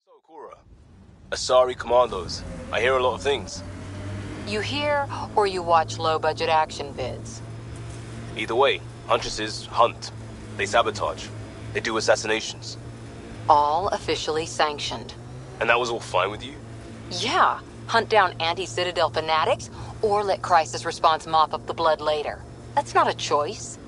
So, Cora, Asari Commandos. I hear a lot of things. You hear or you watch low-budget action vids? Either way, Huntresses hunt. They sabotage. They do assassinations. All officially sanctioned. And that was all fine with you? Yeah. Hunt down anti-Citadel fanatics, or let Crisis Response mop up the blood later. That's not a choice.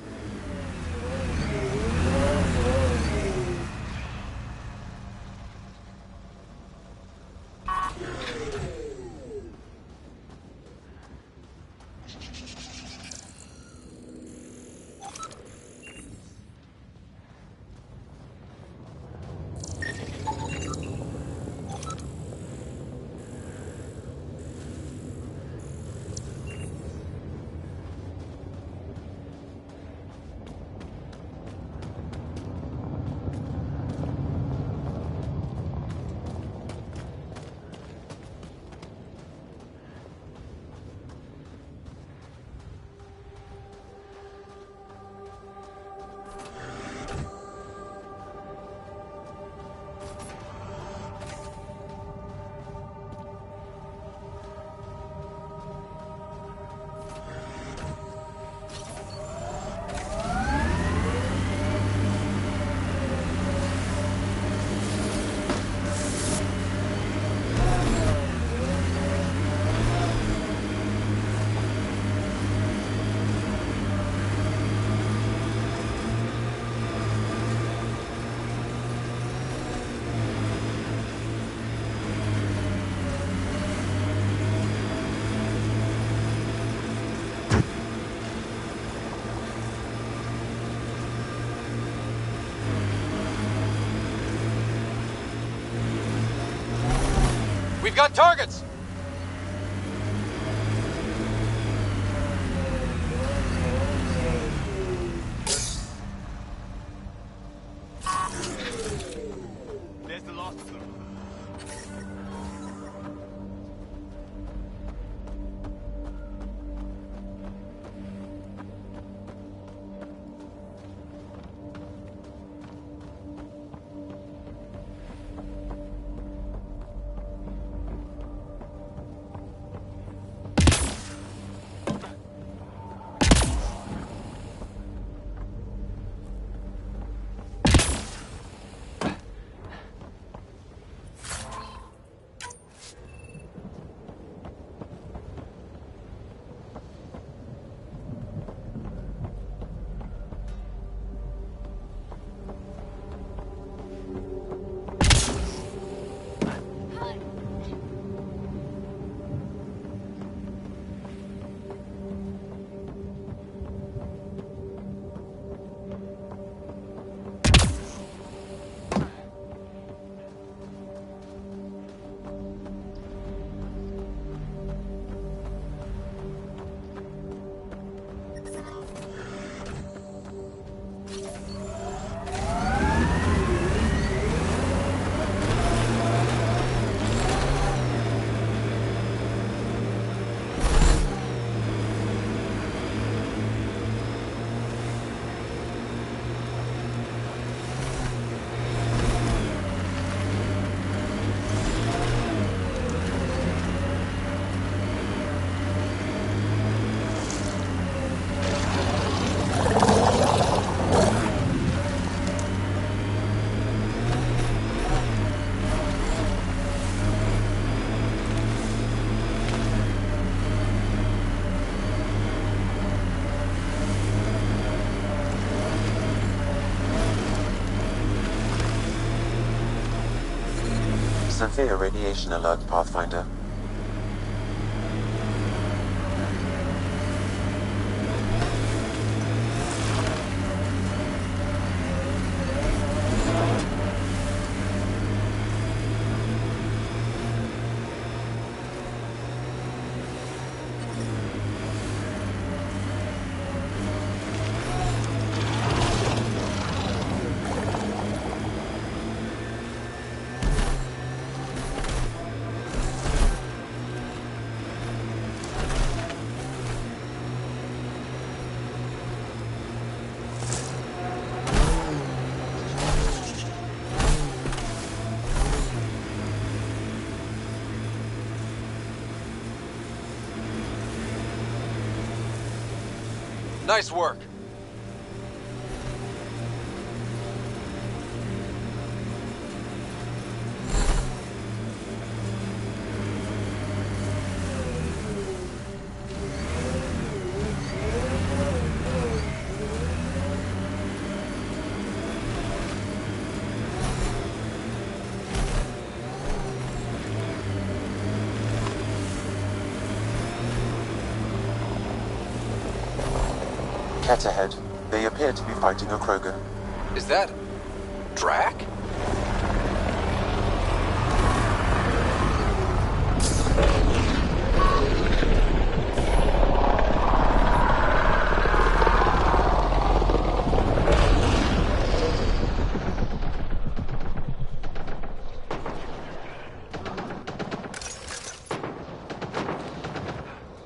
We've got targets! There's the last of them. Severe radiation alert, Pathfinder. Nice work. Cat ahead. They appear to be fighting a Krogan. Is that... Drac?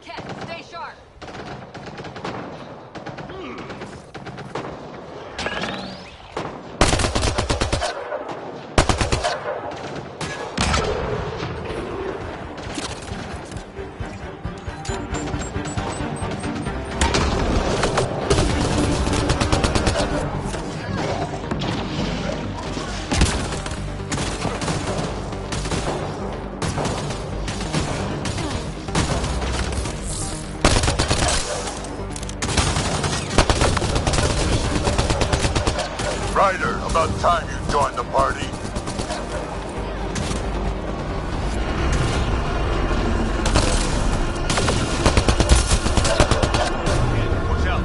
Cat, stay sharp. Ryder, about time you joined the party. Watch out.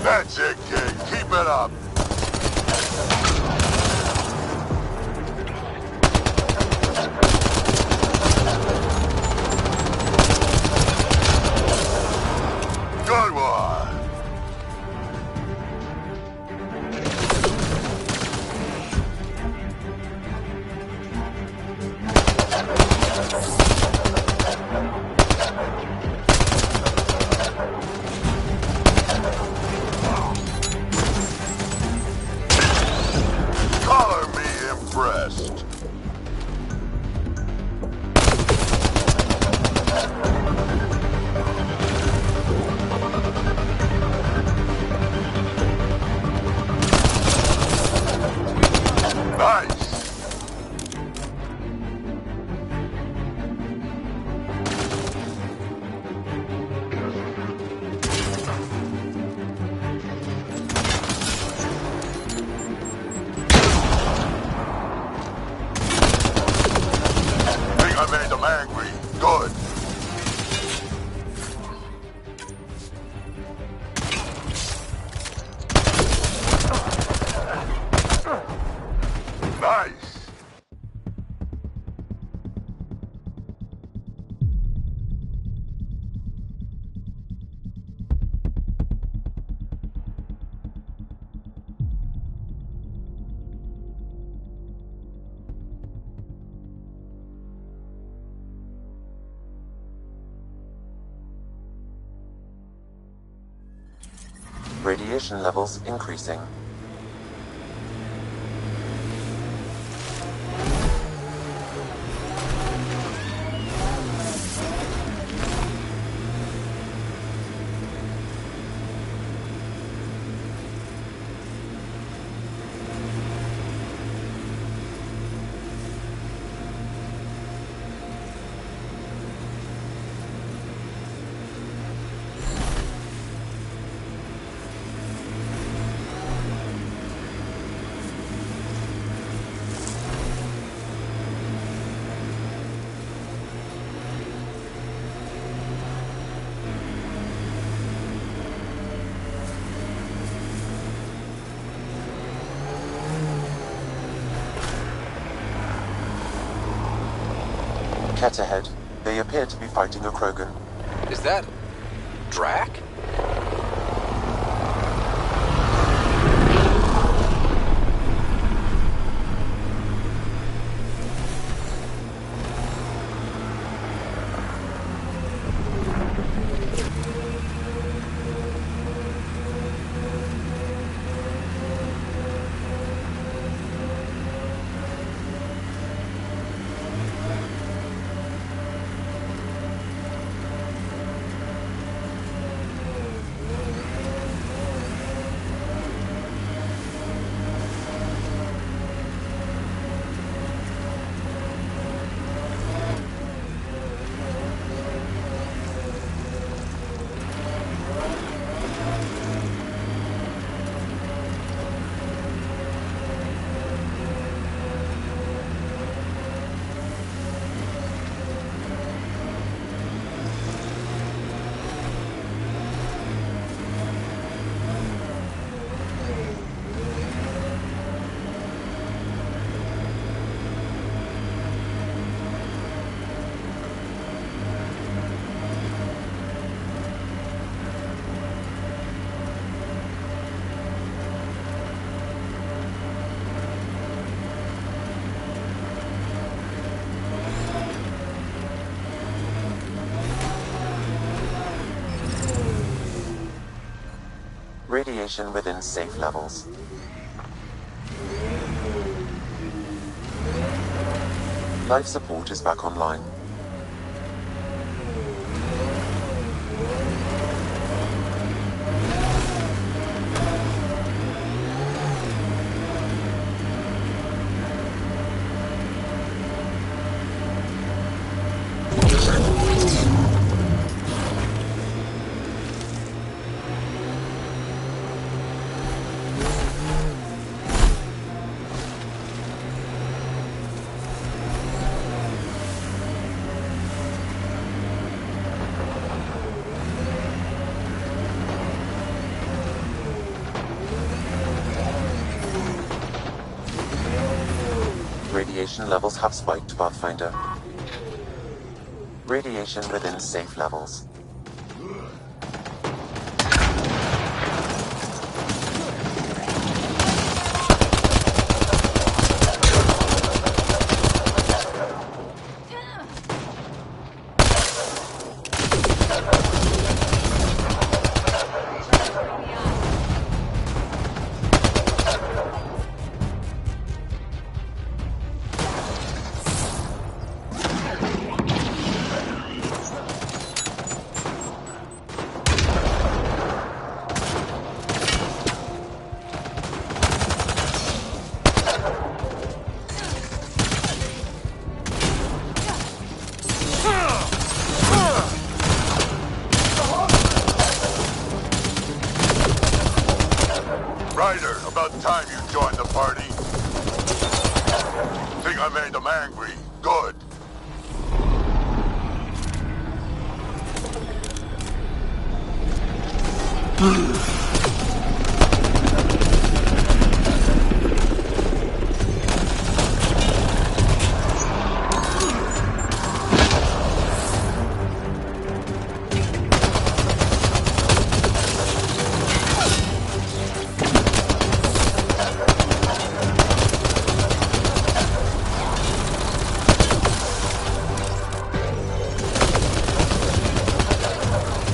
That's it, kid. Keep it up. Good one. Color me impressed. Nice. Think I made them angry. Good. Nice. Radiation levels increasing. Cat ahead. They appear to be fighting a Krogan. Is that... Drac? Radiation within safe levels. Life support is back online. Radiation levels have spiked, Pathfinder. Radiation within safe levels. Ryder, about time you joined the party. Think I made them angry? Good.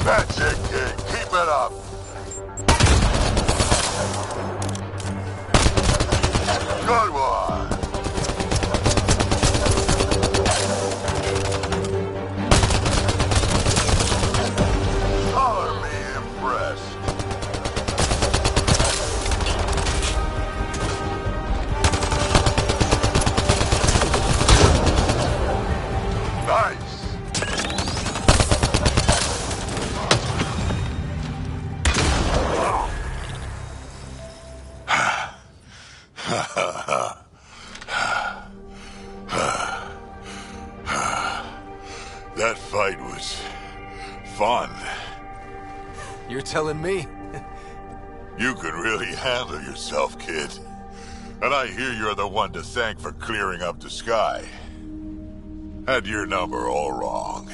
That's it, kid. Keep it up. Good one. Color me impressed. Nice. That fight was fun. You're telling me? You can really handle yourself, kid. And I hear you're the one to thank for clearing up the sky. Had your number all wrong.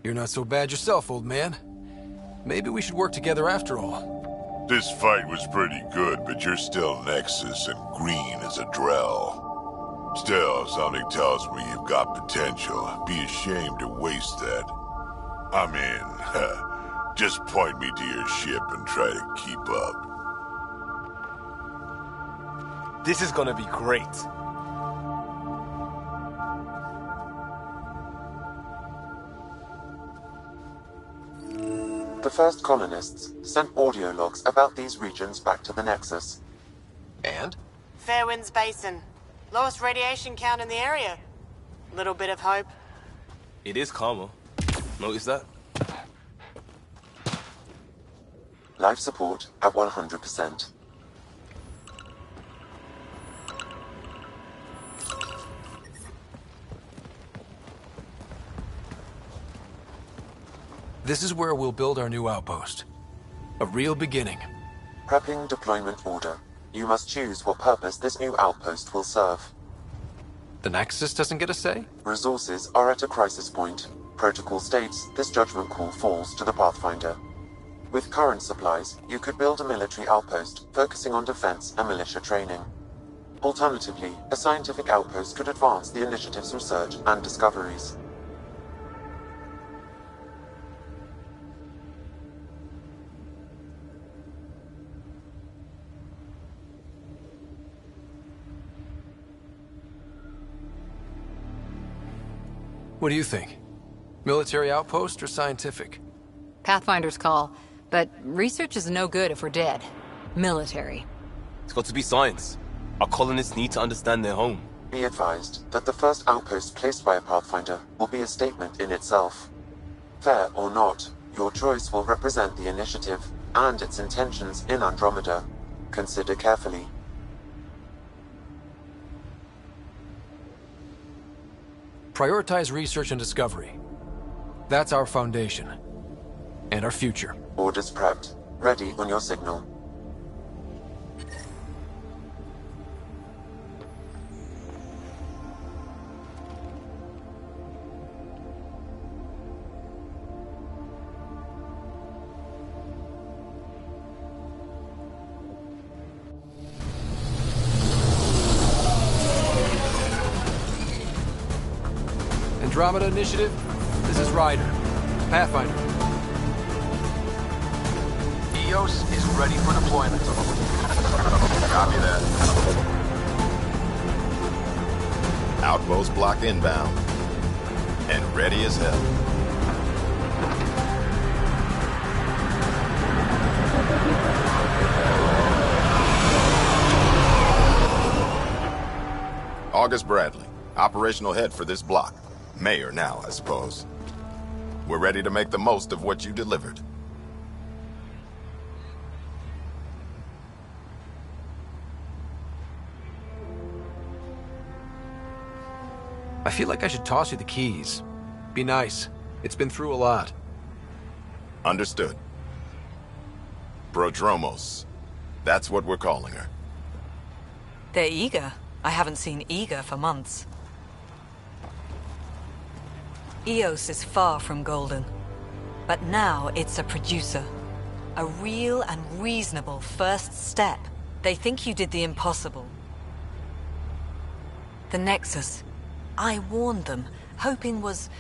You're not so bad yourself, old man. Maybe we should work together after all. This fight was pretty good, but you're still Nexus and green as a Drell. Still, something tells me you've got potential. Be ashamed to waste that. I mean, just point me to your ship and try to keep up. This is gonna be great. The first colonists sent audio logs about these regions back to the Nexus. And? Fairwinds Basin. Lowest radiation count in the area. Little bit of hope. It is calmer. Notice that? Life support at 100%. This is where we'll build our new outpost. A real beginning. Prepping deployment order. You must choose what purpose this new outpost will serve. The Nexus doesn't get a say? Resources are at a crisis point. Protocol states this judgment call falls to the Pathfinder. With current supplies, you could build a military outpost focusing on defense and militia training. Alternatively, a scientific outpost could advance the initiative's research and discoveries. What do you think? Military outpost or scientific? Pathfinder's call, but research is no good if we're dead. Military. It's got to be science. Our colonists need to understand their home. Be advised that the first outpost placed by a Pathfinder will be a statement in itself. Fair or not, your choice will represent the initiative and its intentions in Andromeda. Consider carefully. Prioritize research and discovery. That's our foundation. And our future. Orders prepped. Ready on your signal. Andromeda Initiative, this is Ryder. Pathfinder. EOS is ready for deployment. Copy that. Outpost block inbound. And ready as hell. August Bradley, operational head for this block. Mayor now, I suppose. We're ready to make the most of what you delivered. I feel like I should toss you the keys. Be nice. It's been through a lot. Understood. Prodromos. That's what we're calling her. They're eager. I haven't seen eager for months. EOS is far from golden. But now it's a producer. A real and reasonable first step. They think you did the impossible. The Nexus. I warned them, hoping was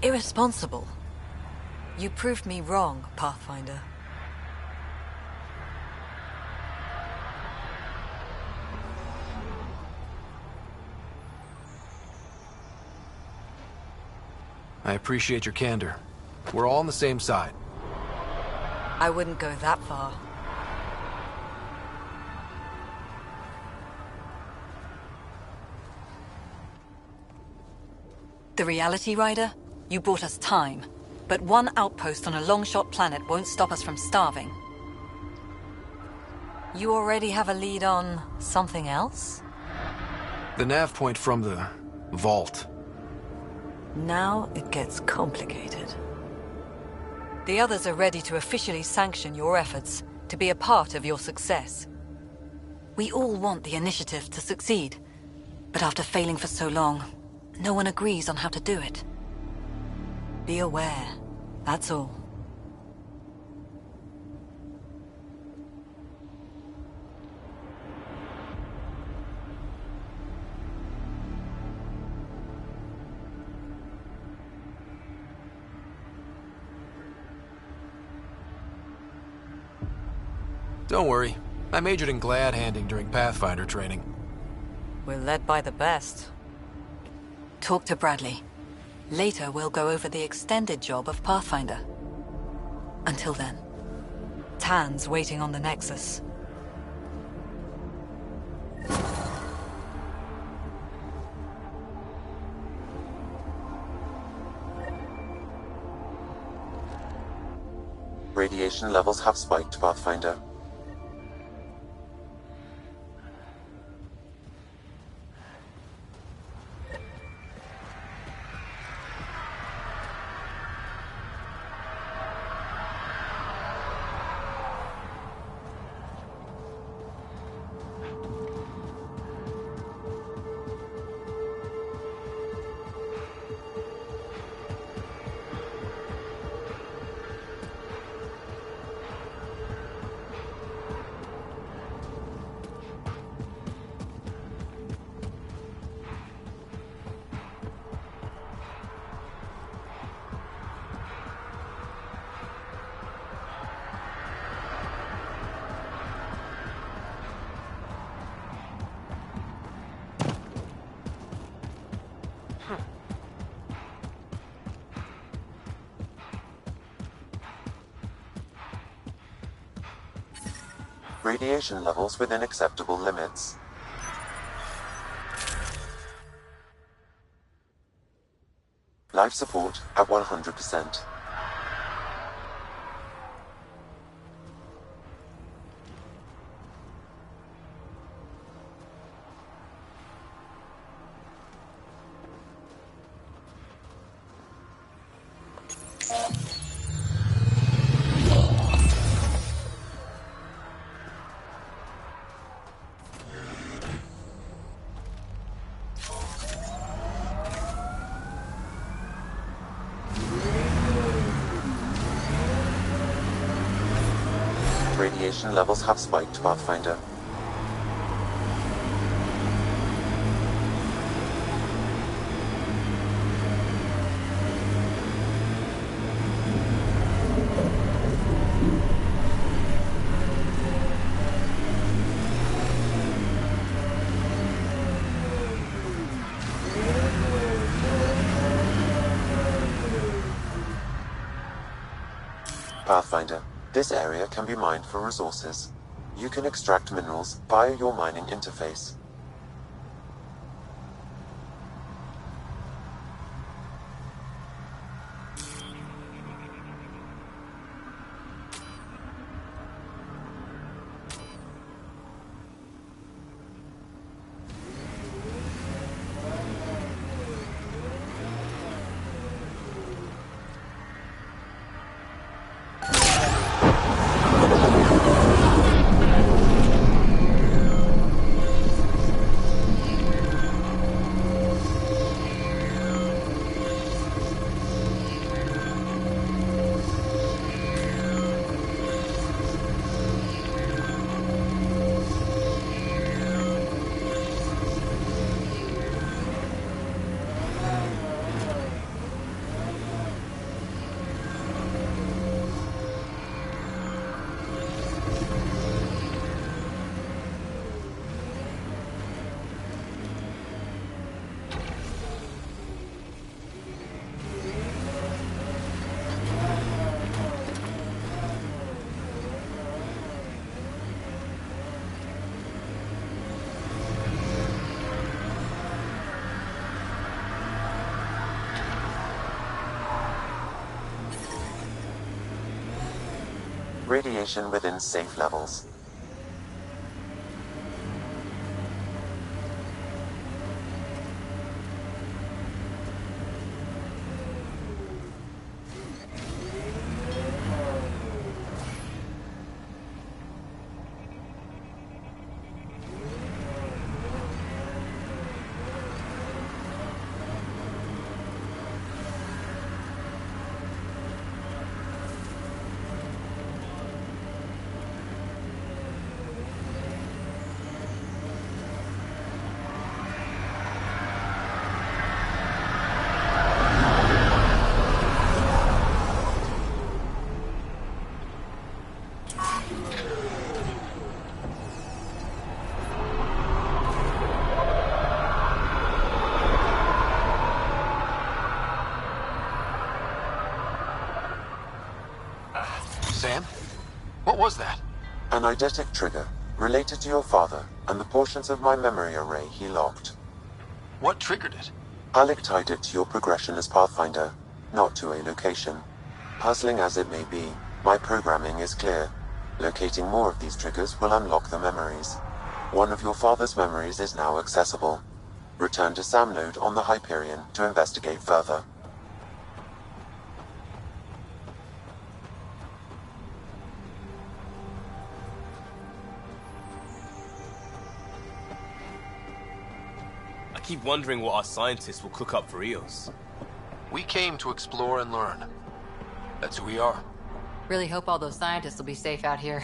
irresponsible. You proved me wrong, Pathfinder. I appreciate your candor. We're all on the same side. I wouldn't go that far. The Reality Rider? You bought us time. But one outpost on a long-shot planet won't stop us from starving. You already have a lead on something else? The nav point from the vault. Now it gets complicated. The others are ready to officially sanction your efforts. to be a part of your success. We all want the initiative to succeed, but after failing for so long, no one agrees on how to do it. Be aware, that's all. Don't worry. I majored in glad handing during Pathfinder training. We're led by the best. Talk to Bradley. Later, we'll go over the extended job of Pathfinder. Until then, Tan's waiting on the Nexus. Radiation levels have spiked, Pathfinder. Radiation levels within acceptable limits. Life support at 100%. Radiation levels have spiked, Pathfinder. Pathfinder. This area can be mined for resources. You can extract minerals via your mining interface. Radiation within safe levels. What was that? An eidetic trigger, related to your father, and the portions of my memory array he locked. What triggered it? Alec tied it to your progression as Pathfinder, not to a location. Puzzling as it may be, my programming is clear. Locating more of these triggers will unlock the memories. One of your father's memories is now accessible. Return to SAM node on the Hyperion to investigate further. I keep wondering what our scientists will cook up for Eos. We came to explore and learn. That's who we are. Really hope all those scientists will be safe out here.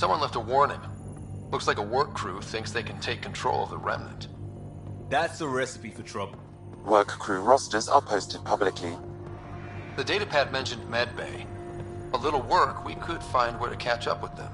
Someone left a warning. Looks like a work crew thinks they can take control of the remnant. That's a recipe for trouble. Work crew rosters are posted publicly. The datapad mentioned Medbay. A little work, we could find where to catch up with them.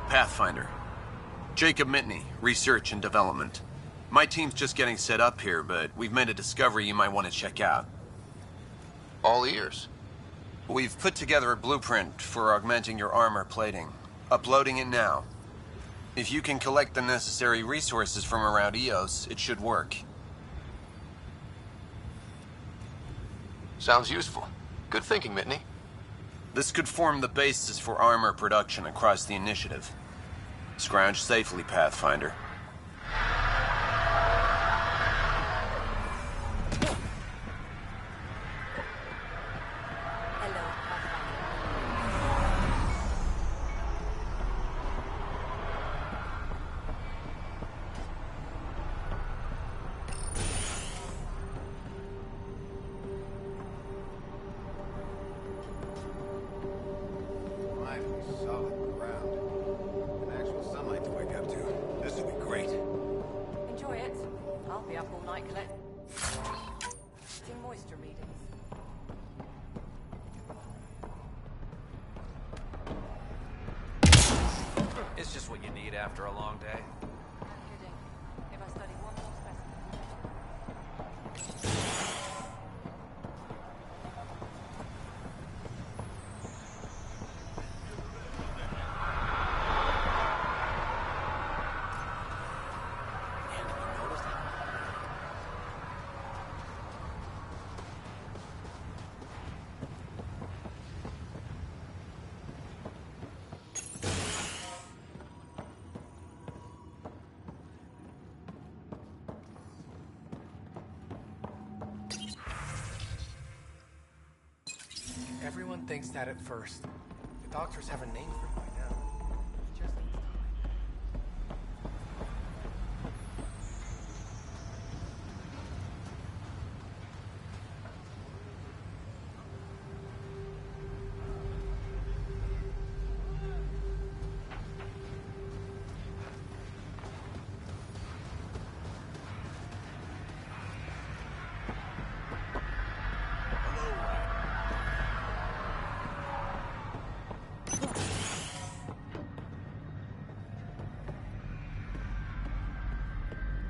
Pathfinder. Jacob Mitney, Research and Development. My team's just getting set up here, but we've made a discovery you might want to check out. All ears. We've put together a blueprint for augmenting your armor plating. Uploading it now. If you can collect the necessary resources from around EOS, it should work. Sounds useful. Good thinking, Mitney. This could form the basis for armor production across the initiative. Scrounge safely, Pathfinder. It's just what you need after a long day. Everyone thinks that at first. The doctors have a name for it by now. Just needs time.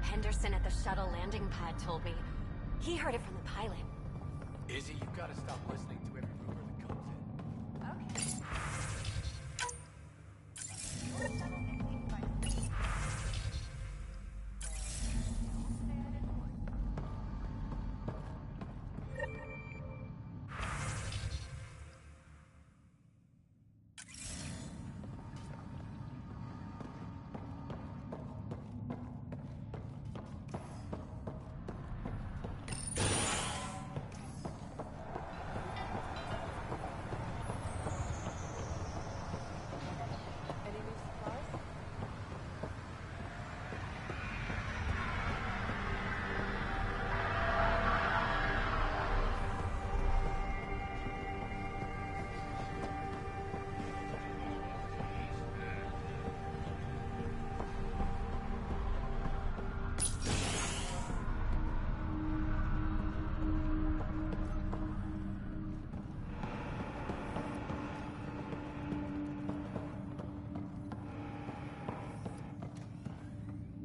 Henderson at the shuttle landing pad told me. He heard it from the pilot. Izzy, you've got to stop listening to every rumor that comes in. Okay.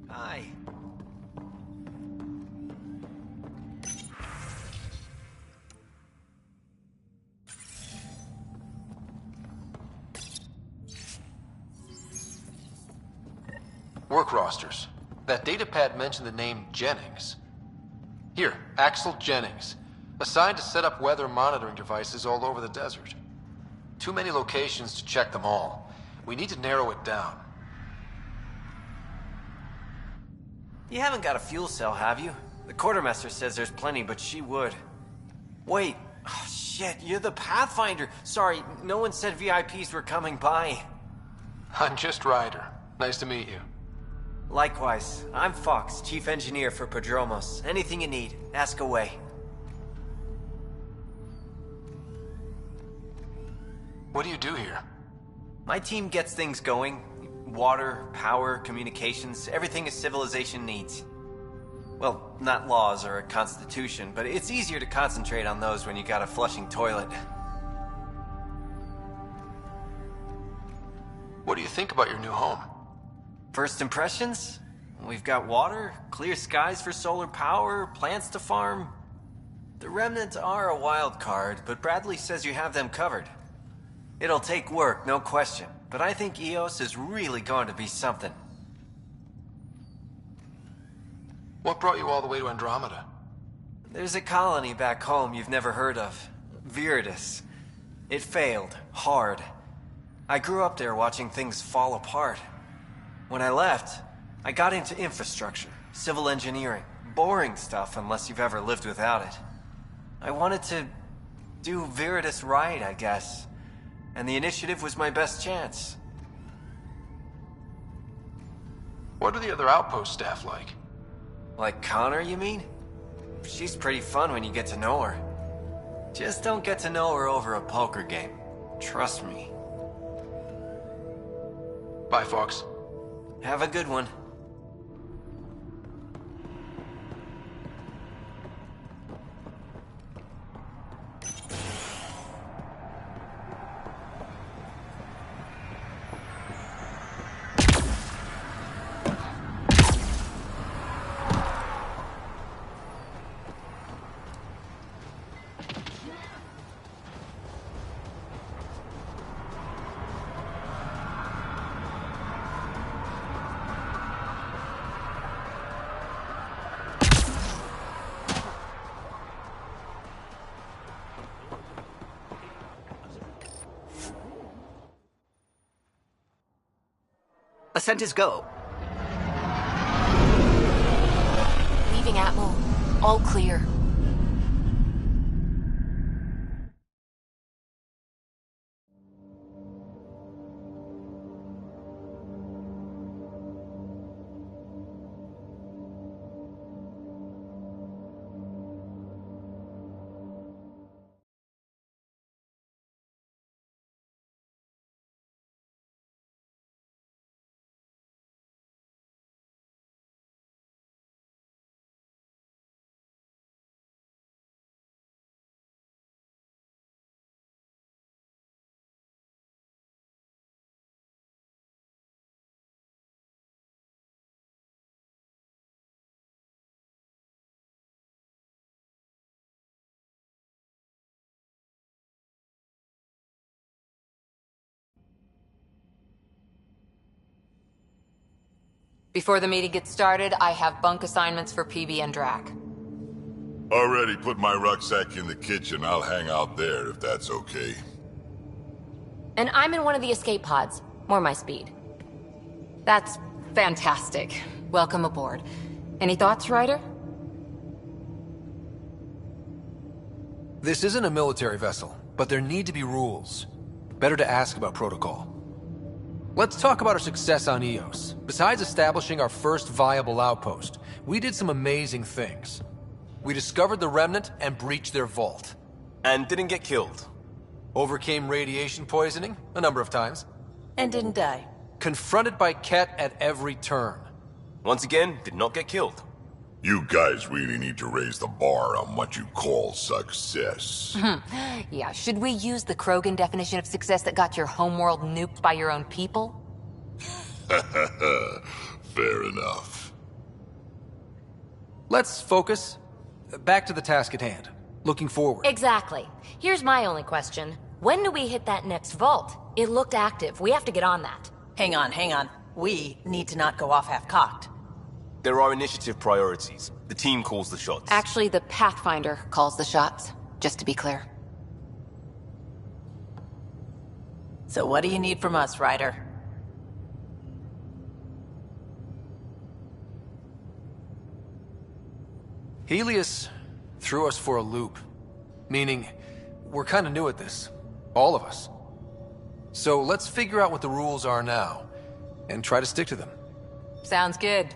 Hi. Work rosters. That datapad mentioned the name Jennings. Here, Axel Jennings. Assigned to set up weather monitoring devices all over the desert. Too many locations to check them all. We need to narrow it down. You haven't got a fuel cell, have you? The quartermaster says there's plenty, but she would. Wait. Oh, shit, you're the Pathfinder. Sorry, no one said VIPs were coming by. I'm just Ryder. Nice to meet you. Likewise. I'm Fox, Chief Engineer for Prodromos. Anything you need, ask away. What do you do here? My team gets things going. Water, power, communications, everything a civilization needs. Well, not laws or a constitution, but it's easier to concentrate on those when you got a flushing toilet. What do you think about your new home? First impressions? We've got water, clear skies for solar power, plants to farm. The Remnant are a wild card, but Bradley says you have them covered. It'll take work, no question, but I think Eos is really going to be something. What brought you all the way to Andromeda? There's a colony back home you've never heard of. Viridis. It failed. Hard. I grew up there watching things fall apart. When I left, I got into infrastructure, civil engineering. Boring stuff unless you've ever lived without it. I wanted to do Viridis right, I guess. And the initiative was my best chance. What are the other outpost staff like? Like Connor, you mean? She's pretty fun when you get to know her. Just don't get to know her over a poker game. Trust me. Bye, Fox. Have a good one. Ascent is go. Leaving Atmo. All clear. Before the meeting gets started, I have bunk assignments for PB and Drac. Already put my rucksack in the kitchen. I'll hang out there if that's okay. And I'm in one of the escape pods. More my speed. That's fantastic. Welcome aboard. Any thoughts, Ryder? This isn't a military vessel, but there need to be rules. Better to ask about protocol. Let's talk about our success on Eos. Besides establishing our first viable outpost, we did some amazing things. We discovered the Remnant and breached their vault. And didn't get killed. Overcame radiation poisoning a number of times. And didn't die. Confronted by Ket at every turn. Once again, did not get killed. You guys really need to raise the bar on what you call success. Yeah, should we use the Krogan definition of success that got your homeworld nuked by your own people? Fair enough. Let's focus. Back to the task at hand. Looking forward. Exactly. Here's my only question. When do we hit that next vault? It looked active. We have to get on that. Hang on, hang on. We need to not go off half-cocked. There are initiative priorities. The team calls the shots. Actually, the Pathfinder calls the shots, just to be clear. So what do you need from us, Ryder? Helios threw us for a loop. Meaning, we're kind of new at this. All of us. So let's figure out what the rules are now, and try to stick to them. Sounds good.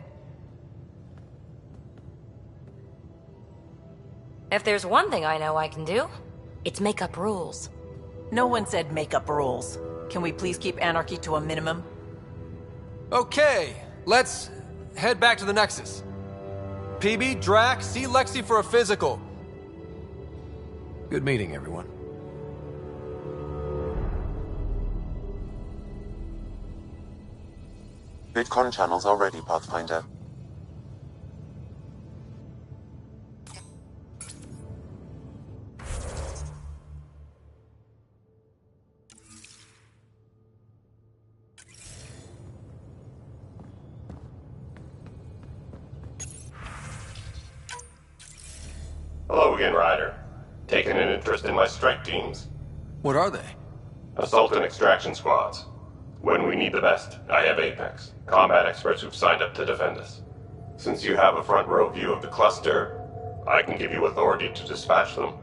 If there's one thing I know I can do, it's make up rules. No one said make up rules. Can we please keep anarchy to a minimum? Okay, let's head back to the Nexus. PB, Drac, see Lexi for a physical. Good meeting, everyone. VidCon channels are ready, Pathfinder. Logan, Ryder. Taken an interest in my strike teams. What are they? Assault and extraction squads. When we need the best, I have Apex, combat experts who've signed up to defend us. Since you have a front row view of the cluster, I can give you authority to dispatch them.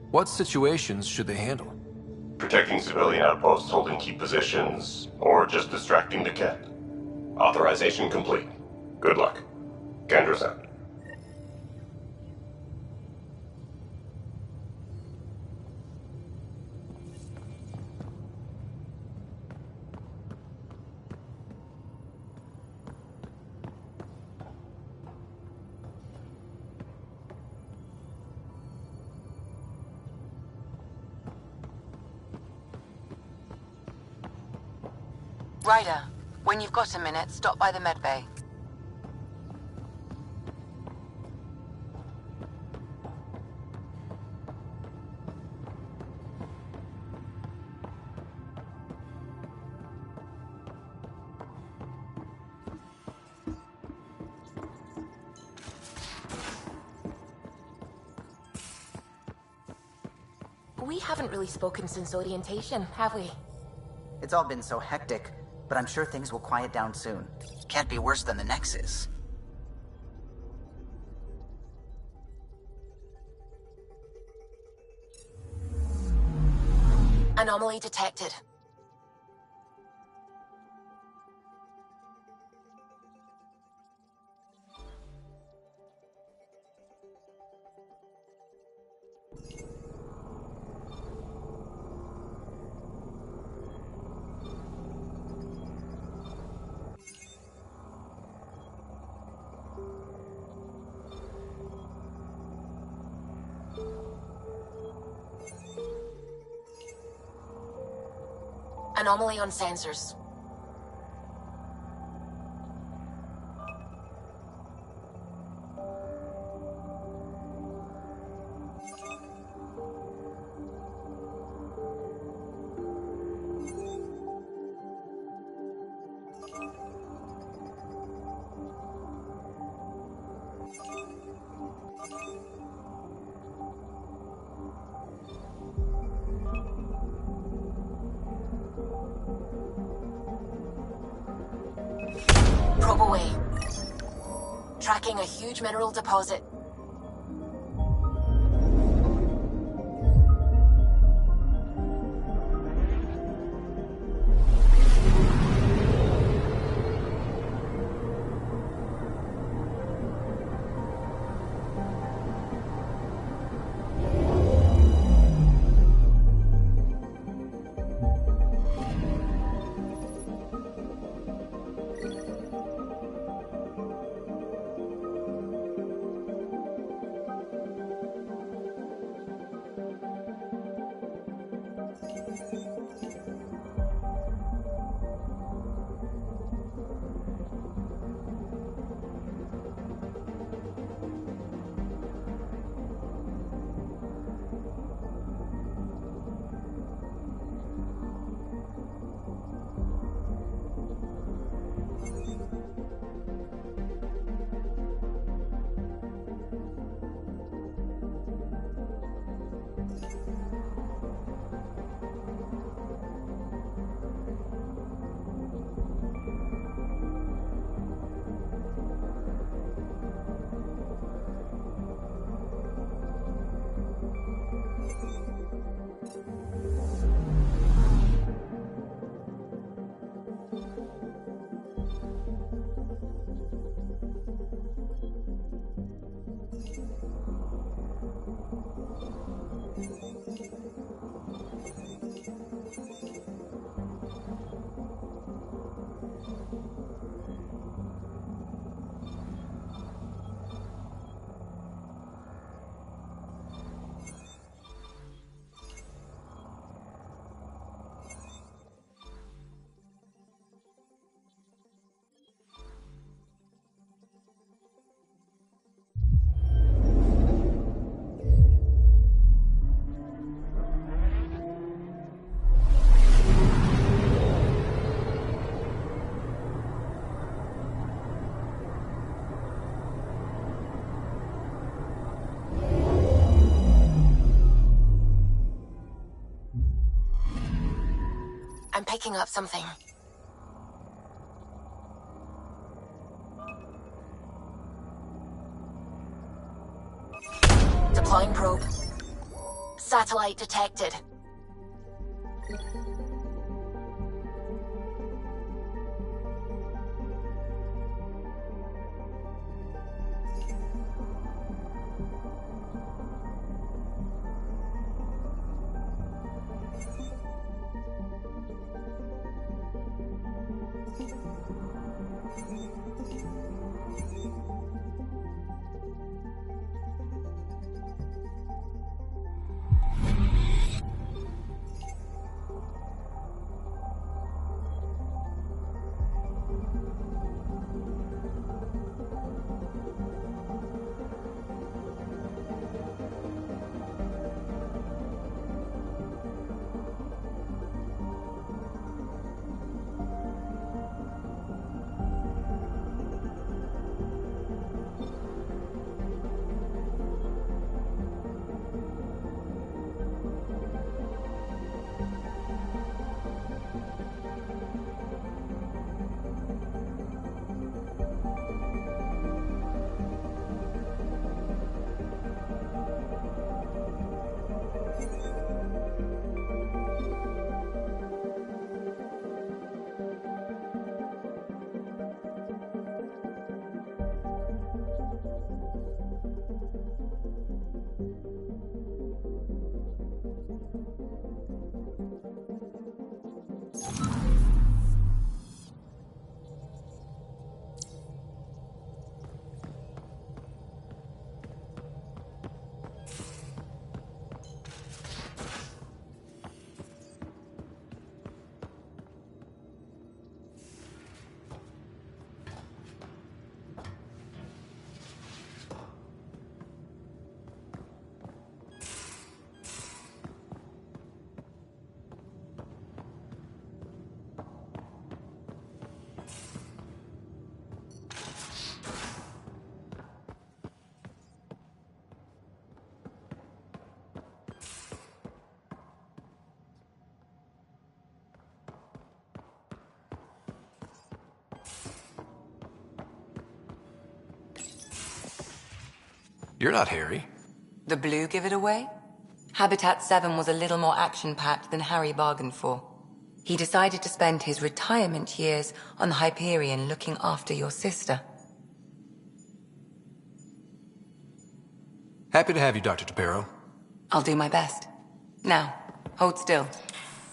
What situations should they handle? Protecting civilian outposts holding key positions, or just distracting the Kett. Authorization complete. Good luck. Kendra's out. Ryder, when you've got a minute, stop by the medbay. We haven't really spoken since orientation, have we? It's all been so hectic, but I'm sure things will quiet down soon. Can't be worse than the Nexus. Anomaly detected. Anomaly on sensors. Probe away. Tracking a huge mineral deposit. picking up something. Deploying probe. Satellite detected. You're not Harry. The blue give it away? Habitat 7 was a little more action-packed than Harry bargained for. He decided to spend his retirement years on the Hyperion looking after your sister. Happy to have you, Dr. Tapero. I'll do my best. Now, hold still.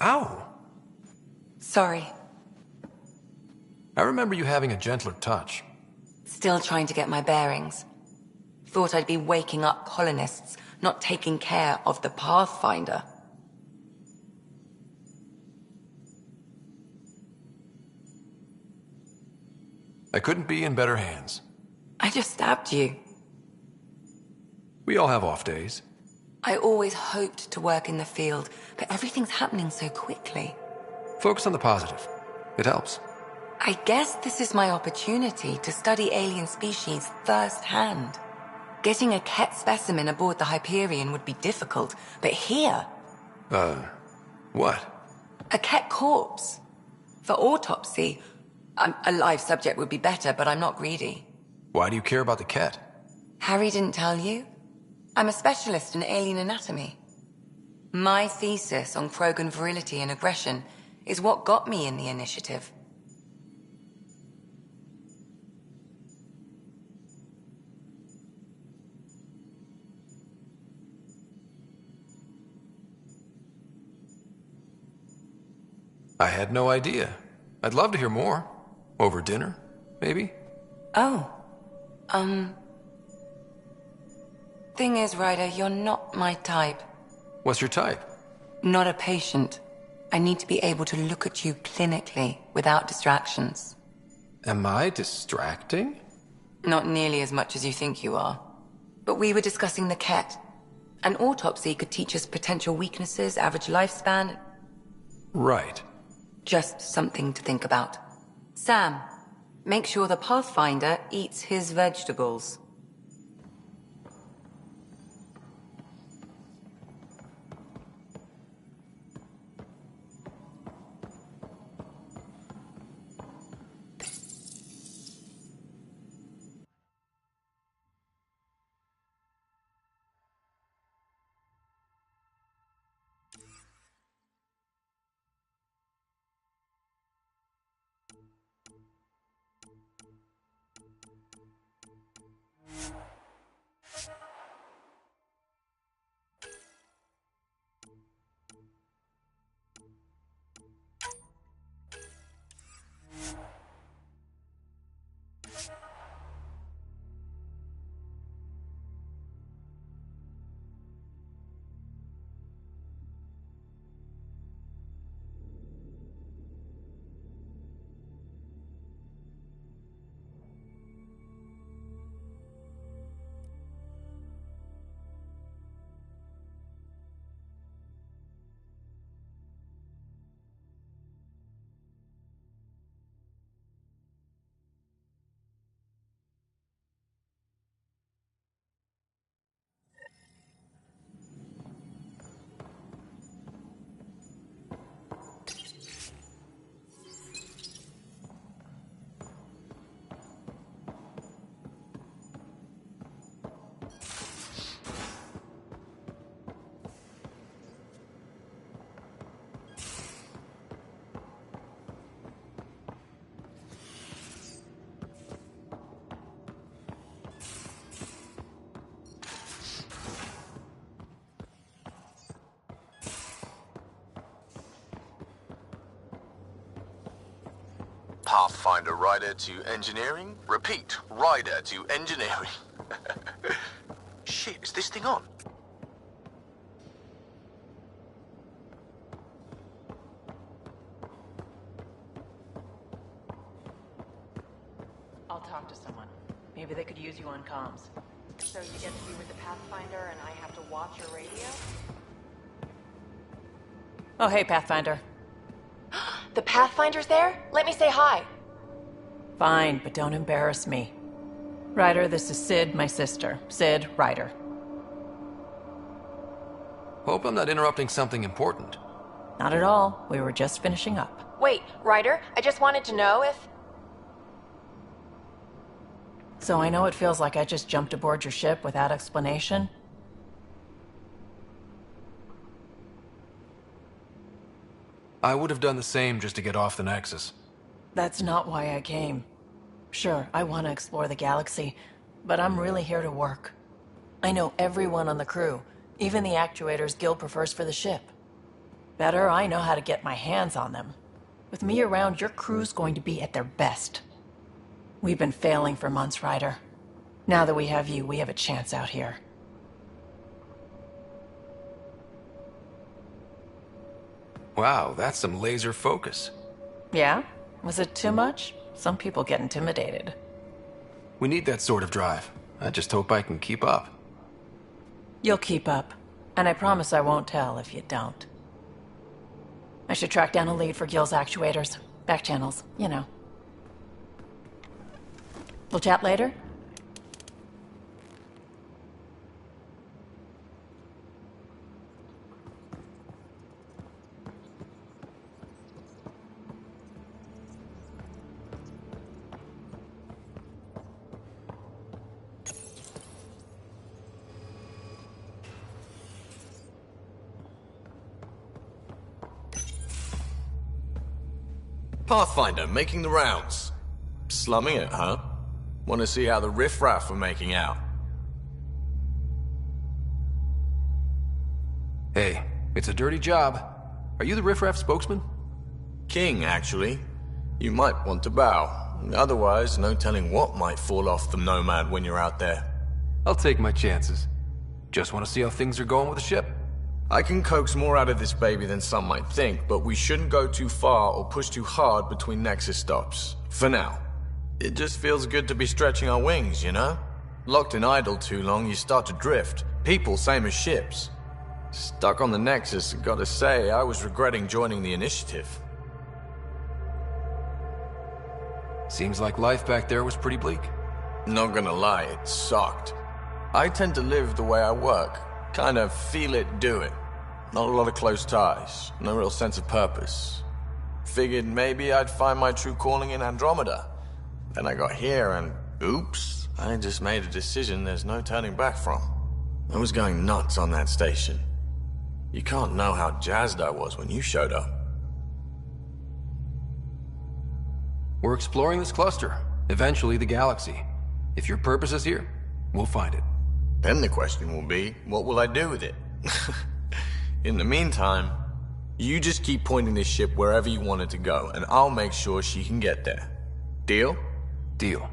Ow! Sorry. I remember you having a gentler touch. Still trying to get my bearings. Thought I'd be waking up colonists, not taking care of the Pathfinder. I couldn't be in better hands. I just stabbed you. We all have off days. I always hoped to work in the field, but everything's happening so quickly. Focus on the positive. It helps. I guess this is my opportunity to study alien species firsthand. Getting a Ket specimen aboard the Hyperion would be difficult, but here... What? A Ket corpse. For autopsy, a live subject would be better, but I'm not greedy. Why do you care about the Ket? Harry didn't tell you? I'm a specialist in alien anatomy. My thesis on Krogan virility and aggression is what got me in the initiative. I had no idea. I'd love to hear more. Over dinner, maybe? Oh. Thing is, Ryder, you're not my type. What's your type? Not a patient. I need to be able to look at you clinically, without distractions. Am I distracting? Not nearly as much as you think you are. But we were discussing the Ket. An autopsy could teach us potential weaknesses, average lifespan... Right. Just something to think about. Sam, make sure the Pathfinder eats his vegetables. Pathfinder rider to engineering? Repeat, rider to engineering. Shit, is this thing on? I'll talk to someone. Maybe they could use you on comms. So you get to be with the Pathfinder and I have to watch your radio? Oh, hey, Pathfinder. The Pathfinder's there? Let me say hi. Fine, but don't embarrass me. Ryder, this is Sid, my sister. Sid, Ryder. Hope I'm not interrupting something important. Not at all. We were just finishing up. Wait, Ryder, I just wanted to know if... So I know it feels like I just jumped aboard your ship without explanation. I would have done the same just to get off the Nexus. That's not why I came. Sure, I want to explore the galaxy, but I'm really here to work. I know everyone on the crew, even the actuators Gil prefers for the ship. Better, I know how to get my hands on them. With me around, your crew's going to be at their best. We've been failing for months, Ryder. Now that we have you, we have a chance out here. Wow, that's some laser focus. Yeah? Was it too much? Some people get intimidated. We need that sort of drive. I just hope I can keep up. You'll keep up. And I promise I won't tell if you don't. I should track down a lead for Gil's actuators. Back channels, you know. We'll chat later? Pathfinder, making the rounds. Slumming it, huh? Want to see how the riffraff are making out? Hey, it's a dirty job. Are you the riffraff spokesman? King, actually. You might want to bow. Otherwise, no telling what might fall off the Nomad when you're out there. I'll take my chances. Just want to see how things are going with the ship. I can coax more out of this baby than some might think, but we shouldn't go too far or push too hard between Nexus stops. For now. It just feels good to be stretching our wings, you know? Locked in idle too long, you start to drift. People, same as ships. Stuck on the Nexus, gotta say, I was regretting joining the Initiative. Seems like life back there was pretty bleak. Not gonna lie, it sucked. I tend to live the way I work. Kind of feel it, do it. Not a lot of close ties, no real sense of purpose. Figured maybe I'd find my true calling in Andromeda. Then I got here and, oops, I just made a decision there's no turning back from. I was going nuts on that station. You can't know how jazzed I was when you showed up. We're exploring this cluster, eventually the galaxy. If your purpose is here, we'll find it. Then the question will be, what will I do with it? In the meantime, you just keep pointing this ship wherever you want it to go, and I'll make sure she can get there. Deal? Deal.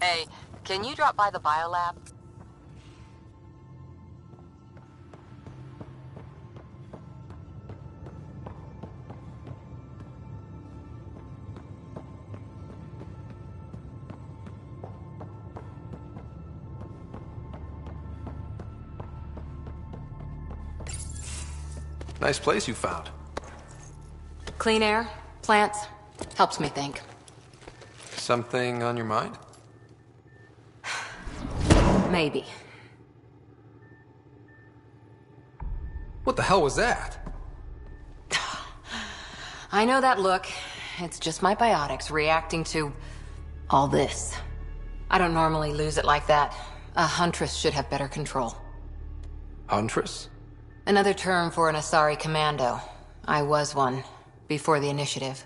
Hey, can you drop by the biolab? Nice place you found. Clean air, plants, helps me think. Something on your mind? Maybe. What the hell was that? I know that look. It's just my biotics reacting to All this. I don't normally lose it like that. A Huntress should have better control. Huntress? Another term for an Asari commando. I was one, before the initiative.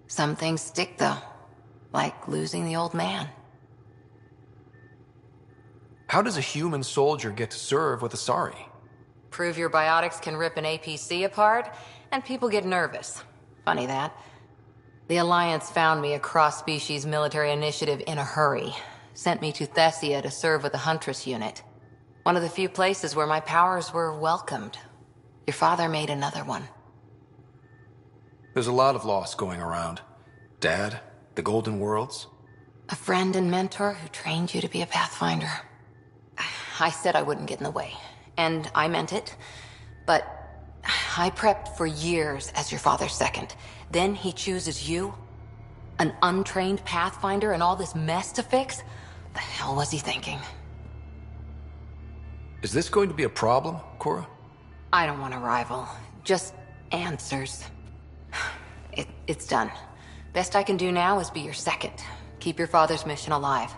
Some things stick, though. Like losing the old man. How does a human soldier get to serve with Asari? Prove your biotics can rip an APC apart, and people get nervous. Funny that. The Alliance found me a cross-species military initiative in a hurry. Sent me to Thessia to serve with the Huntress unit. One of the few places where my powers were welcomed. Your father made another one. There's a lot of loss going around. Dad, the Golden Worlds. A friend and mentor who trained you to be a Pathfinder. I said I wouldn't get in the way. And I meant it. But I prepped for years as your father's second. Then he chooses you? An untrained Pathfinder and all this mess to fix? The hell was he thinking? Is this going to be a problem, Cora? I don't want a rival. Just answers. It's done. Best I can do now is be your second. Keep your father's mission alive.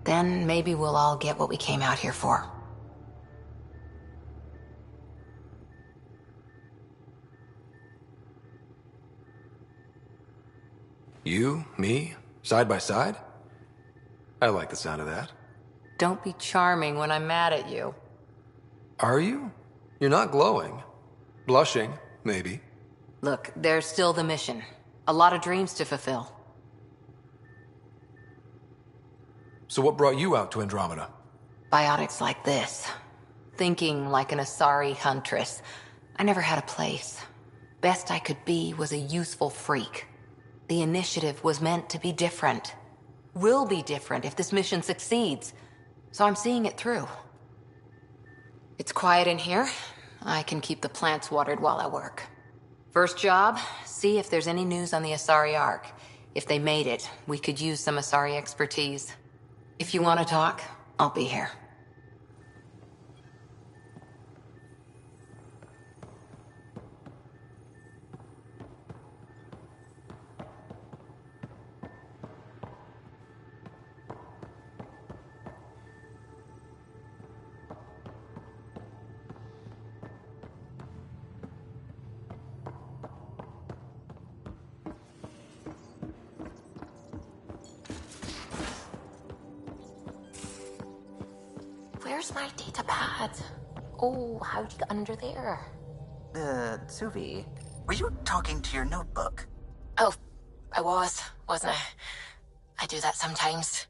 Then maybe we'll all get what we came out here for. You, me, side by side? I like the sound of that. Don't be charming when I'm mad at you. Are you? You're not glowing. Blushing, maybe. Look, there's still the mission. A lot of dreams to fulfill. So what brought you out to Andromeda? Biotics like this. Thinking like an Asari Huntress. I never had a place. Best I could be was a useful freak. The initiative was meant to be different. Will be different if this mission succeeds. So I'm seeing it through. It's quiet in here. I can keep the plants watered while I work. First job, see if there's any news on the Asari Ark. If they made it, we could use some Asari expertise. If you want to talk, I'll be here. Where's my data pad? Oh, how'd you get under there? Suvi, were you talking to your notebook? Oh, I wasn't I? I do that sometimes.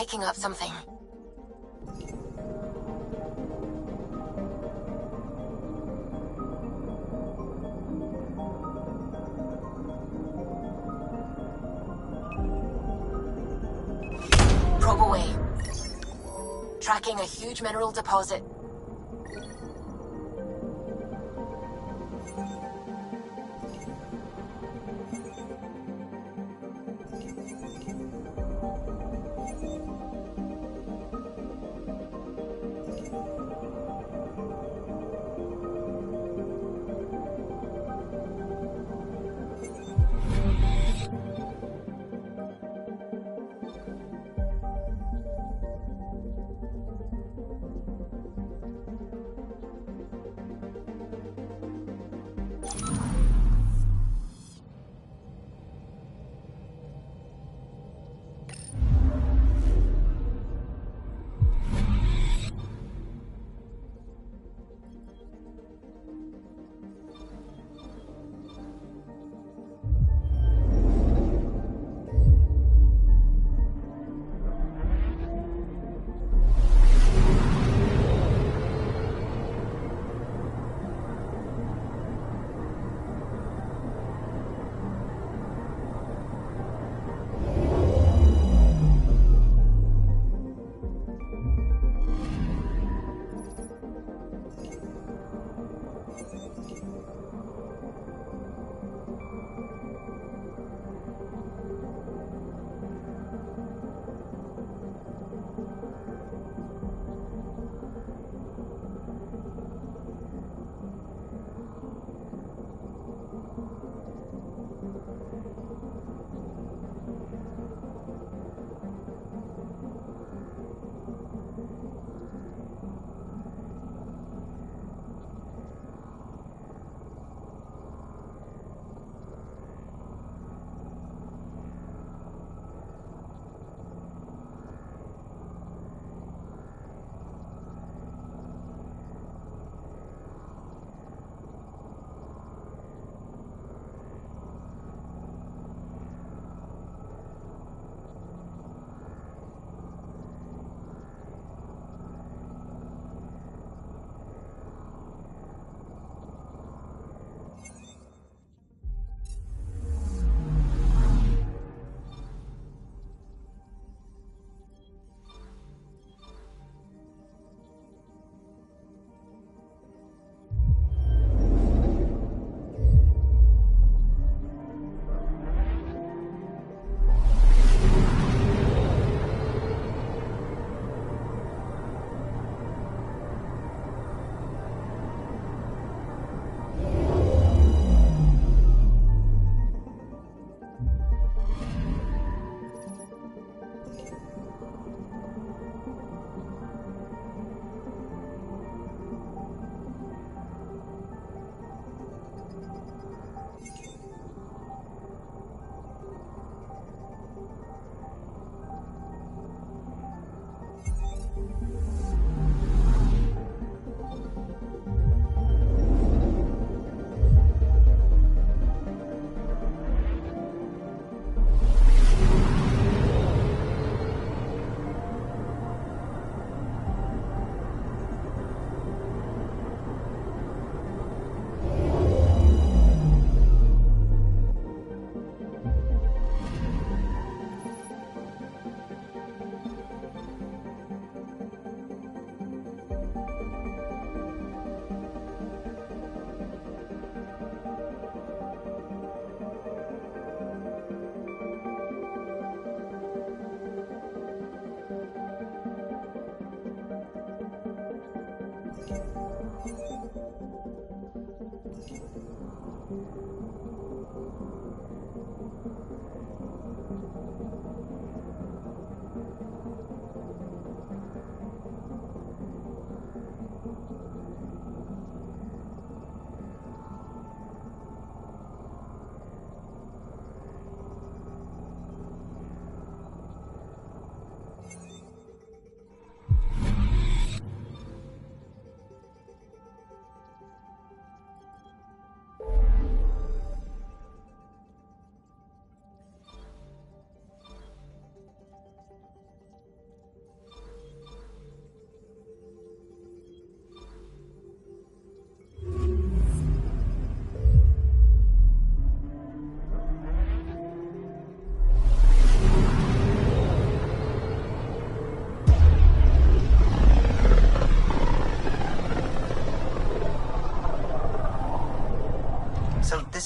picking up something. Probe away. Tracking a huge mineral deposit.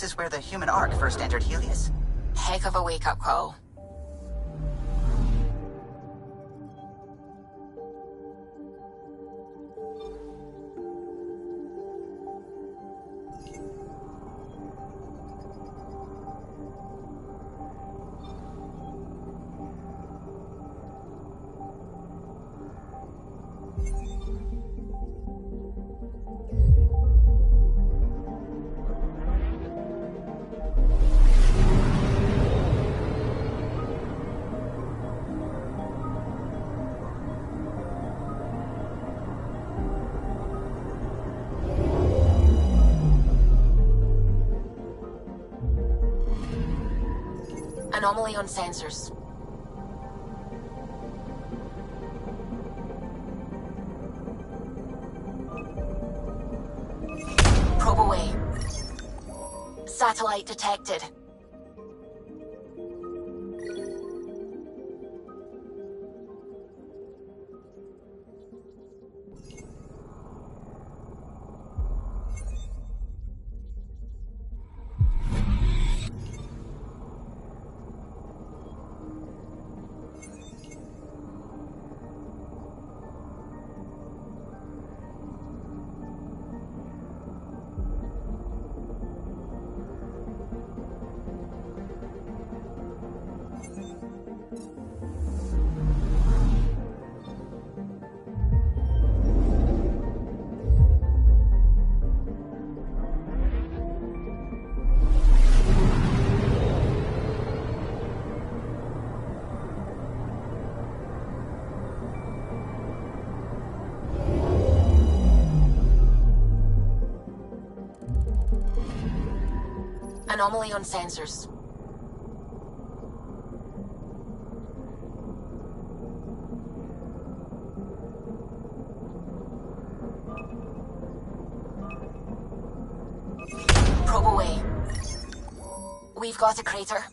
this is where the human Ark first entered Helios? Heck of a wake-up call. Anomaly on sensors. Probe away. Satellite detected. Anomaly on sensors. Probe away. We've got a crater.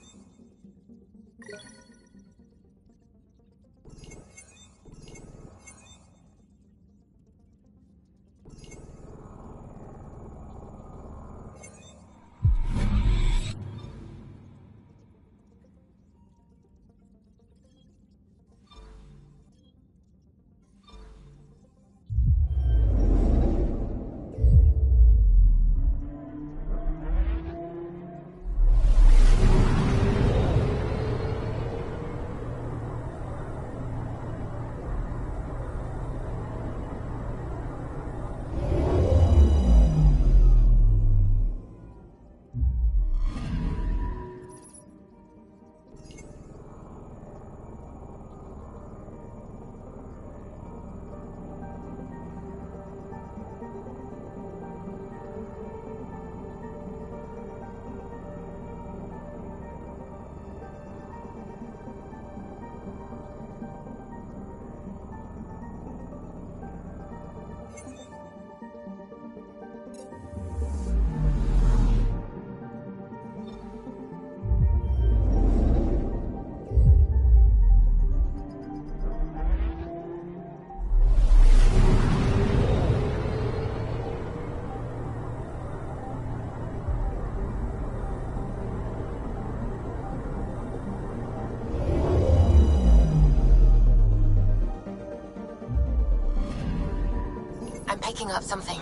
I'm picking up something.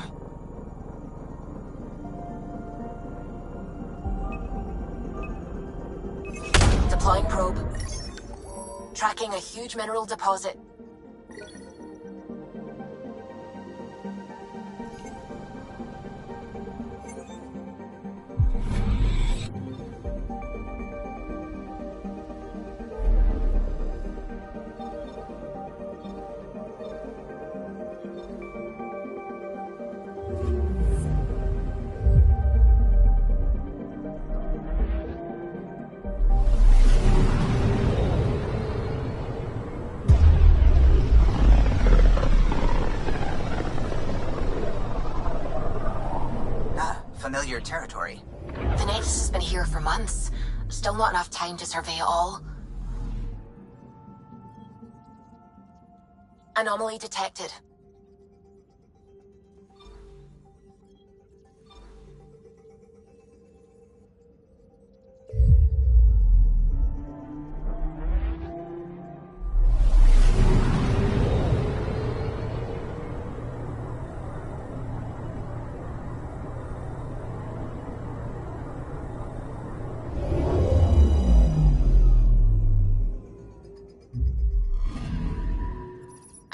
Deploying probe. Tracking a huge mineral deposit. Familiar territory. The Nexus has been here for months. Still not enough time to survey it all. Anomaly detected.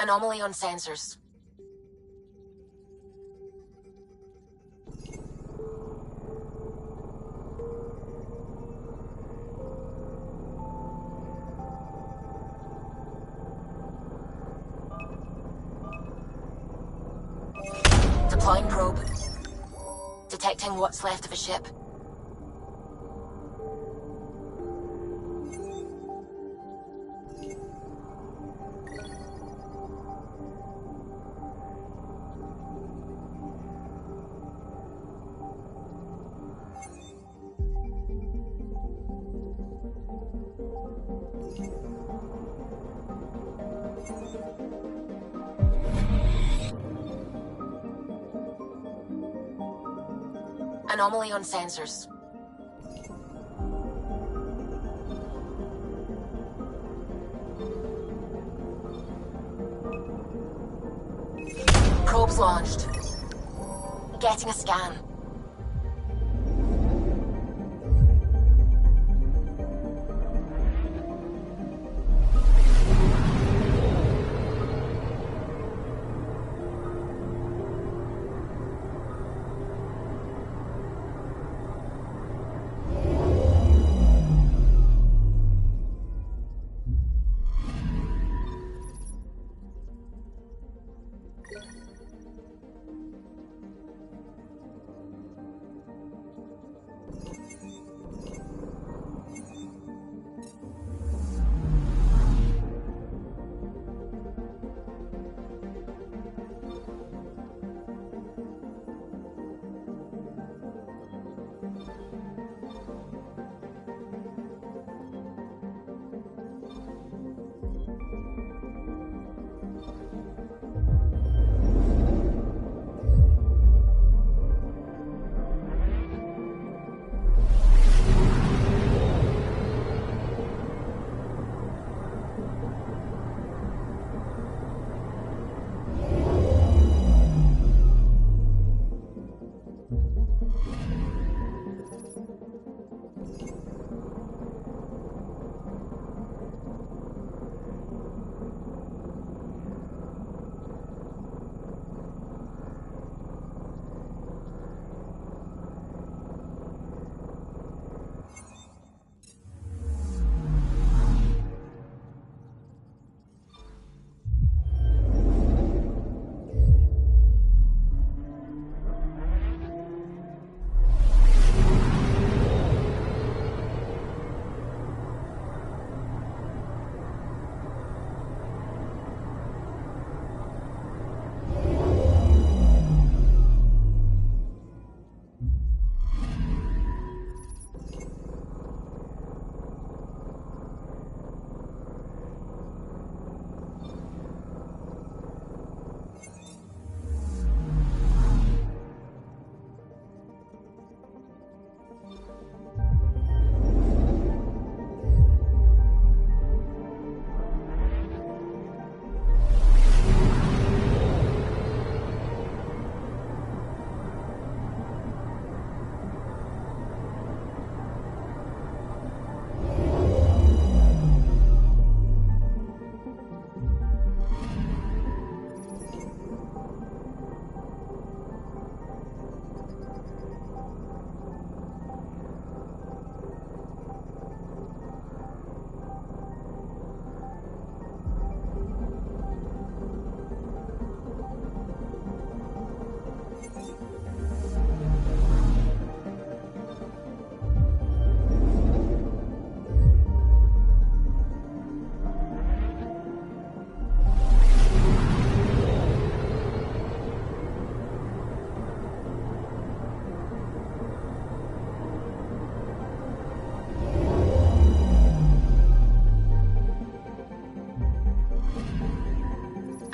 Anomaly on sensors. Deploying probe. Detecting what's left of a ship. Anomaly on sensors. Probes launched. Getting a scan.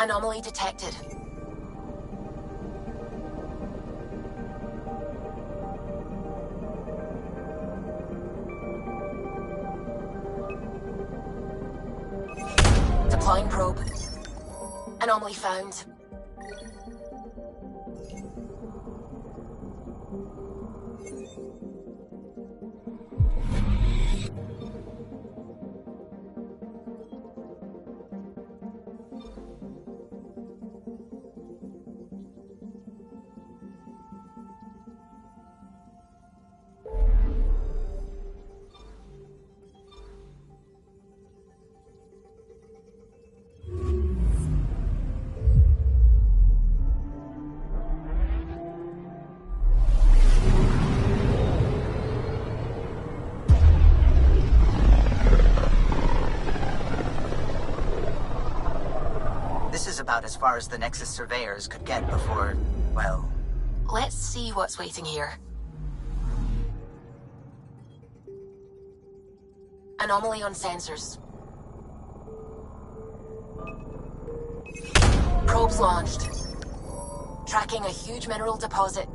Anomaly detected. Deploying probe. Anomaly found. about as far as the Nexus surveyors could get before, well... Let's see what's waiting here. Anomaly on sensors. Probes launched. Tracking a huge mineral deposit.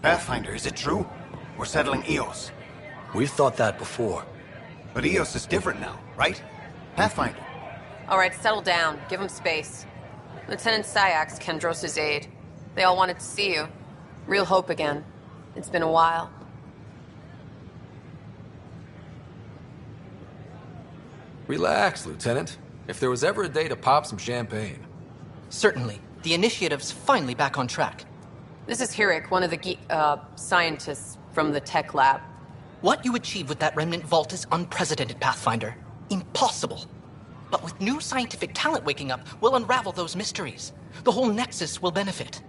Pathfinder, is it true? We're settling Eos. We've thought that before. But Eos is different now, right? Pathfinder. All right, settle down. Give him space. Lieutenant Syax, Kendros' aide. They all wanted to see you. Real hope again. It's been a while. Relax, Lieutenant. If there was ever a day to pop some champagne. Certainly. The initiative's finally back on track. This is Hirik, one of the scientists from the tech lab. What you achieved with that remnant vault is unprecedented, Pathfinder. Impossible. But with new scientific talent waking up, we'll unravel those mysteries. The whole Nexus will benefit.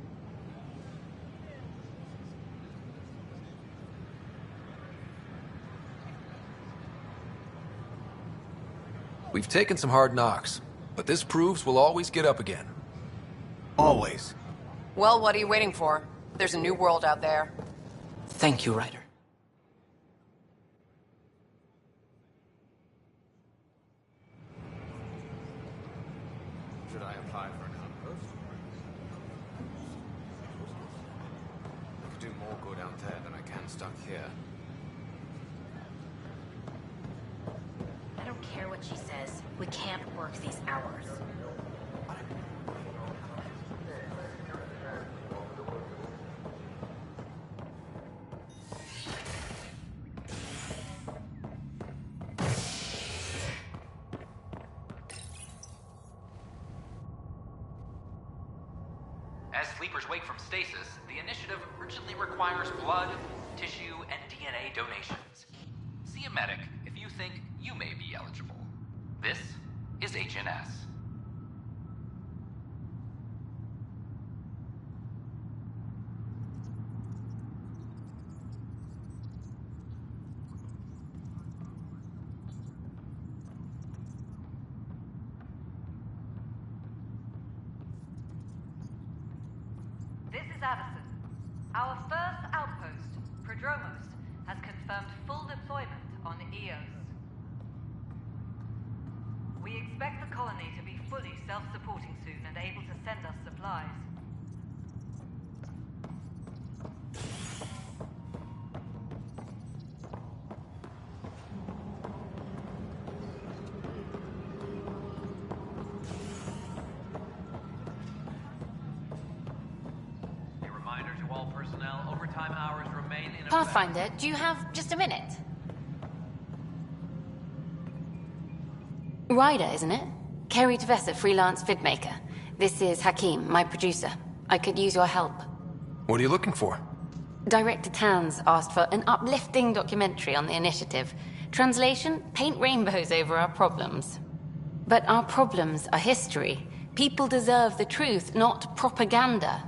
We've taken some hard knocks, but this proves we'll always get up again. Always. Well, what are you waiting for? There's a new world out there. Thank you, Ryder. Should I apply for an outpost? I could do more good out there than I can stuck here. I don't care what she says. We can't work these hours. As sleepers wake from stasis, the initiative urgently requires blood, tissue, and DNA donations. See a medic if you think you may be eligible. This is HNS. This is Addison. Our first outpost, Prodromos, has confirmed full deployment on Eos. We expect the colony to be fully self-supporting soon and able to send us supplies. A reminder to all personnel, overtime hours remain in effect. Pathfinder, do you have just a minute? Ryder, isn't it? Kerry Tavessa, freelance vidmaker. This is Hakim, my producer. I could use your help. What are you looking for? Director Tans asked for an uplifting documentary on the initiative. Translation, paint rainbows over our problems. But our problems are history. People deserve the truth, not propaganda.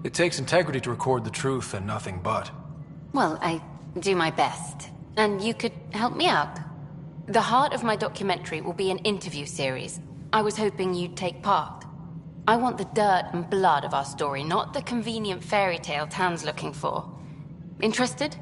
It takes integrity to record the truth and nothing but. Well, I do my best. And you could help me out. The heart of my documentary will be an interview series. I was hoping you'd take part. I want the dirt and blood of our story, not the convenient fairy tale Tan's looking for. Interested?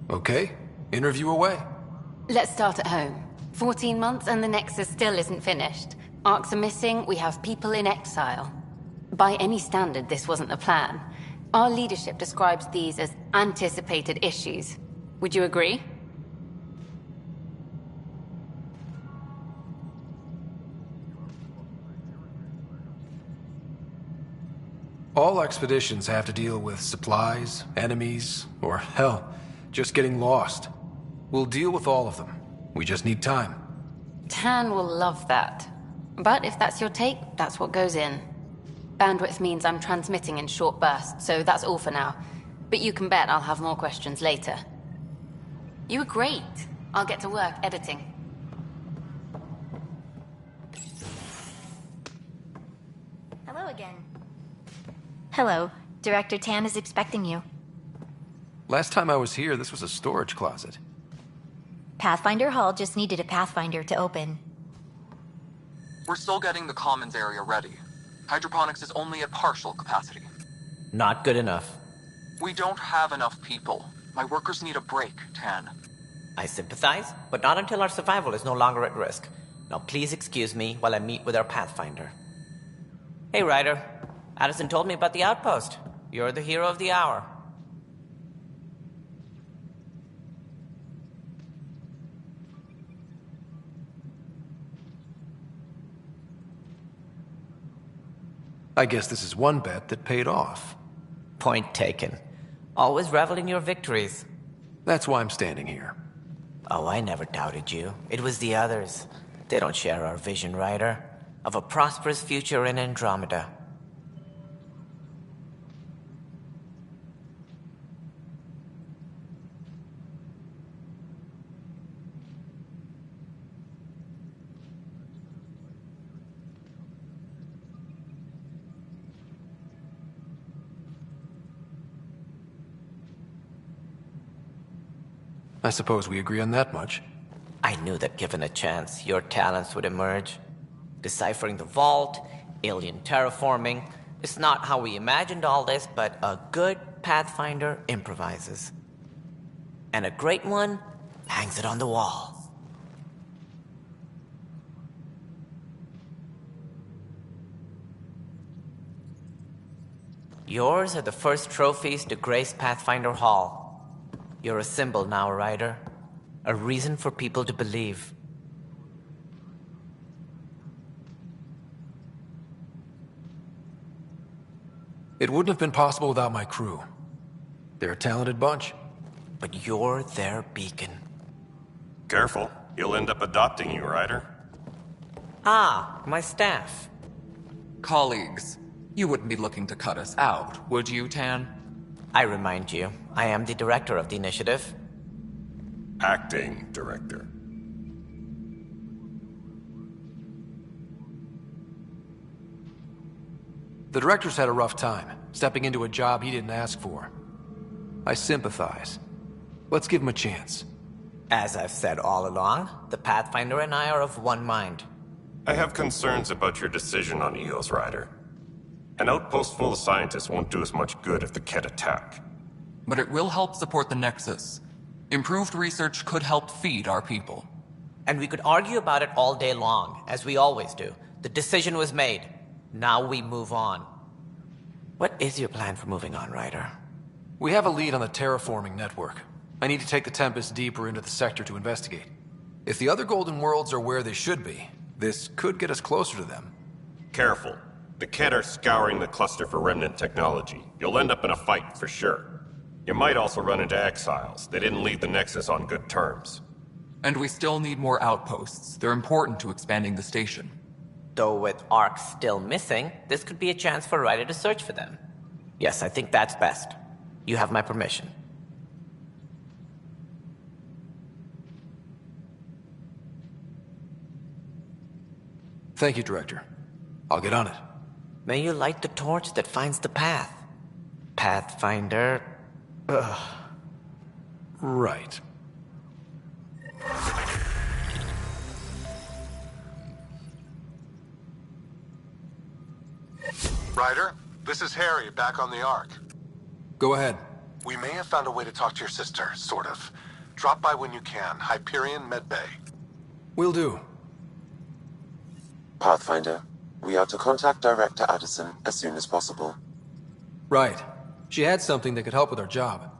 Okay, interview away. Let's start at home. 14 months and the Nexus still isn't finished. Arcs are missing, we have people in exile. By any standard, this wasn't the plan. Our leadership describes these as anticipated issues. Would you agree? All expeditions have to deal with supplies, enemies, or hell, just getting lost. We'll deal with all of them. We just need time. Tan will love that. But if that's your take, that's what goes in. Bandwidth means I'm transmitting in short bursts, so that's all for now. But you can bet I'll have more questions later. You were great. I'll get to work editing. again. Hello. Director Tan is expecting you. Last time I was here, this was a storage closet. Pathfinder Hall just needed a Pathfinder to open. We're still getting the commons area ready. Hydroponics is only at partial capacity. Not good enough. We don't have enough people. My workers need a break, Tan. I sympathize, but not until our survival is no longer at risk. Now please excuse me while I meet with our Pathfinder. Hey, Ryder. Addison told me about the outpost. You're the hero of the hour. I guess this is one bet that paid off. Point taken. Always revel in your victories. That's why I'm standing here. Oh, I never doubted you. It was the others. They don't share our vision, Ryder. Of a prosperous future in Andromeda. I suppose we agree on that much. I knew that given a chance, your talents would emerge. Deciphering the vault, alien terraforming. It's not how we imagined all this, but a good Pathfinder improvises. And a great one hangs it on the wall. Yours are the first trophies to grace Pathfinder Hall. You're a symbol now, Ryder. A reason for people to believe. It wouldn't have been possible without my crew. They're a talented bunch. But you're their beacon. Careful. He'll end up adopting you, Ryder. Ah, my staff. Colleagues, you wouldn't be looking to cut us out, would you, Tan? I remind you, I am the director of the initiative. Acting director. The director's had a rough time, stepping into a job he didn't ask for. I sympathize. Let's give him a chance. As I've said all along, the Pathfinder and I are of one mind. I have concerns about your decision on Eos, Ryder. An outpost full of scientists won't do us much good if the Kett attack. But it will help support the Nexus. Improved research could help feed our people. And we could argue about it all day long, as we always do. The decision was made. Now we move on. What is your plan for moving on, Ryder? We have a lead on the terraforming network. I need to take the Tempest deeper into the sector to investigate. If the other Golden Worlds are where they should be, this could get us closer to them. Careful. The Kett are scouring the cluster for remnant technology. You'll end up in a fight for sure. You might also run into exiles. They didn't leave the Nexus on good terms. And we still need more outposts. They're important to expanding the station. Though with Ark still missing, this could be a chance for Ryder to search for them. Yes, I think that's best. You have my permission. Thank you, Director. I'll get on it. May you light the torch that finds the path. Pathfinder. Ugh. Right. Ryder, this is Harry, back on the Ark. Go ahead. We may have found a way to talk to your sister, sort of. Drop by when you can. Hyperion Medbay. Will do. Pathfinder, we are to contact Director Addison as soon as possible. Right. She had something that could help with our job.